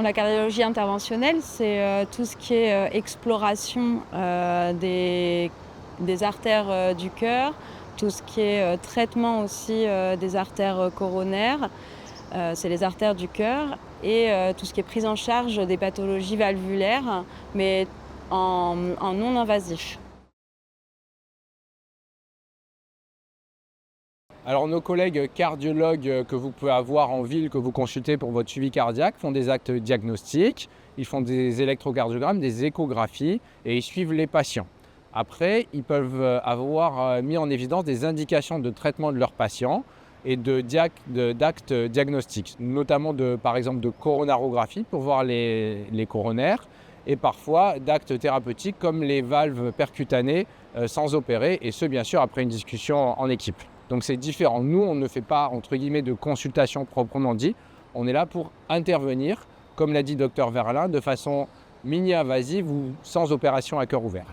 La cardiologie interventionnelle, c'est tout ce qui est exploration des artères du cœur, tout ce qui est traitement aussi des artères coronaires, c'est les artères du cœur, et tout ce qui est prise en charge des pathologies valvulaires, mais en non invasif. Alors nos collègues cardiologues que vous pouvez avoir en ville, que vous consultez pour votre suivi cardiaque, font des actes diagnostiques, ils font des électrocardiogrammes, des échographies et ils suivent les patients. Après, ils peuvent avoir mis en évidence des indications de traitement de leurs patients et d'actes diagnostiques, notamment par exemple de coronarographie pour voir les coronaires et parfois d'actes thérapeutiques comme les valves percutanées sans opérer, et ce bien sûr après une discussion en équipe. Donc c'est différent. Nous, on ne fait pas, entre guillemets, de consultation proprement dit. On est là pour intervenir, comme l'a dit Dr Verlin, de façon mini-invasive ou sans opération à cœur ouvert.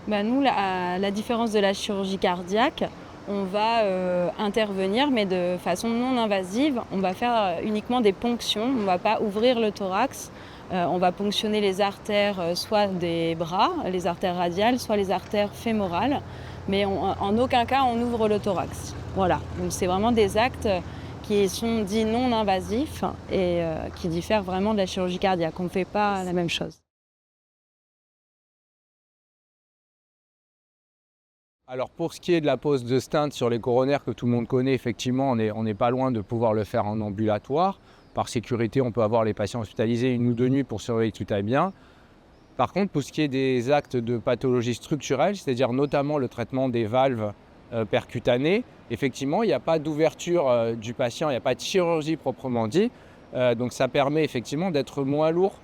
Nous, la différence de la chirurgie cardiaque, on va intervenir, mais de façon non invasive. On va faire uniquement des ponctions, on ne va pas ouvrir le thorax. On va ponctionner les artères, soit des bras, les artères radiales, soit les artères fémorales, mais en aucun cas on ouvre le thorax. Voilà, donc c'est vraiment des actes qui sont dits non invasifs et qui diffèrent vraiment de la chirurgie cardiaque. On ne fait pas la même chose. Alors pour ce qui est de la pose de stent sur les coronaires que tout le monde connaît, effectivement, on n'est pas loin de pouvoir le faire en ambulatoire. Par sécurité, on peut avoir les patients hospitalisés 1 ou 2 nuits pour surveiller que tout aille bien. Par contre, pour ce qui est des actes de pathologie structurelle, c'est-à-dire notamment le traitement des valves percutanées, effectivement, il n'y a pas d'ouverture du patient, il n'y a pas de chirurgie proprement dit. Donc ça permet effectivement d'être moins lourd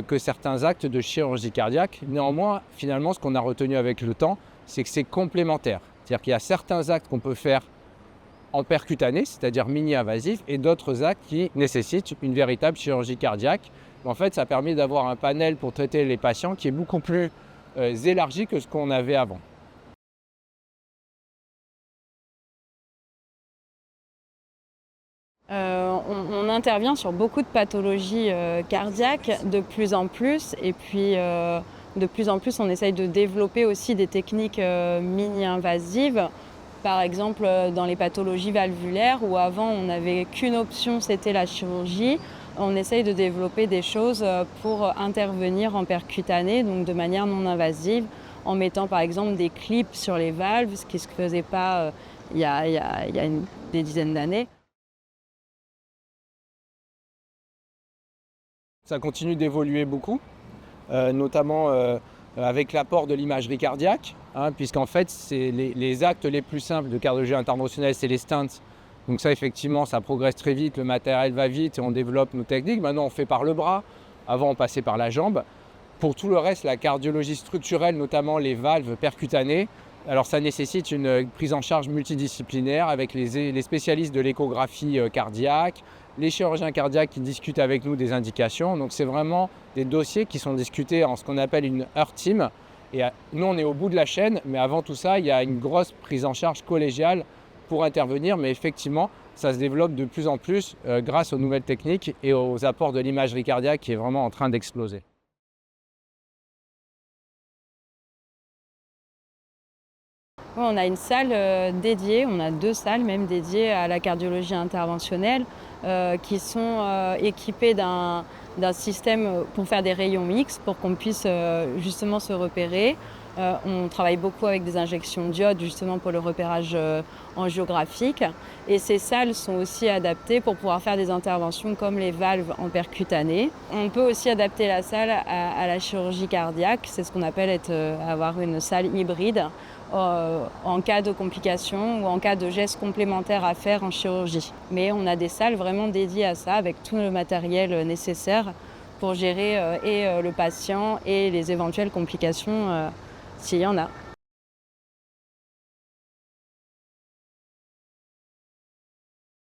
que certains actes de chirurgie cardiaque. Néanmoins, finalement, ce qu'on a retenu avec le temps, c'est que c'est complémentaire. C'est-à-dire qu'il y a certains actes qu'on peut faire en percutané, c'est-à-dire mini-invasif, et d'autres actes qui nécessitent une véritable chirurgie cardiaque. En fait, ça permet d'avoir un panel pour traiter les patients qui est beaucoup plus élargi que ce qu'on avait avant. On intervient sur beaucoup de pathologies cardiaques de plus en plus, et puis de plus en plus on essaye de développer aussi des techniques mini-invasives. Par exemple, dans les pathologies valvulaires, où avant on n'avait qu'une option, c'était la chirurgie, on essaye de développer des choses pour intervenir en percutané, donc de manière non invasive, en mettant par exemple des clips sur les valves, ce qui ne se faisait pas il y a des dizaines d'années. Ça continue d'évoluer beaucoup, notamment avec l'apport de l'imagerie cardiaque, puisqu'en fait, c'est les actes les plus simples de cardiologie interventionnelle, c'est les stents. Donc ça, effectivement, ça progresse très vite, le matériel va vite et on développe nos techniques. Maintenant, on fait par le bras. Avant, on passait par la jambe. Pour tout le reste, la cardiologie structurelle, notamment les valves percutanées, alors ça nécessite une prise en charge multidisciplinaire avec les spécialistes de l'échographie cardiaque, les chirurgiens cardiaques qui discutent avec nous des indications. Donc c'est vraiment des dossiers qui sont discutés en ce qu'on appelle une heart team. Et nous, on est au bout de la chaîne, mais avant tout ça, il y a une grosse prise en charge collégiale pour intervenir. Mais effectivement, ça se développe de plus en plus grâce aux nouvelles techniques et aux apports de l'imagerie cardiaque qui est vraiment en train d'exploser. On a une salle dédiée, on a 2 salles même dédiées à la cardiologie interventionnelle qui sont équipées d'un système pour faire des rayons X pour qu'on puisse justement se repérer. On travaille beaucoup avec des injections d'iode justement pour le repérage angiographique, et ces salles sont aussi adaptées pour pouvoir faire des interventions comme les valves en percutané. On peut aussi adapter la salle à la chirurgie cardiaque, c'est ce qu'on appelle avoir une salle hybride en cas de complications ou en cas de gestes complémentaires à faire en chirurgie. Mais on a des salles vraiment dédiées à ça avec tout le matériel nécessaire pour gérer le patient et les éventuelles complications s'il y en a.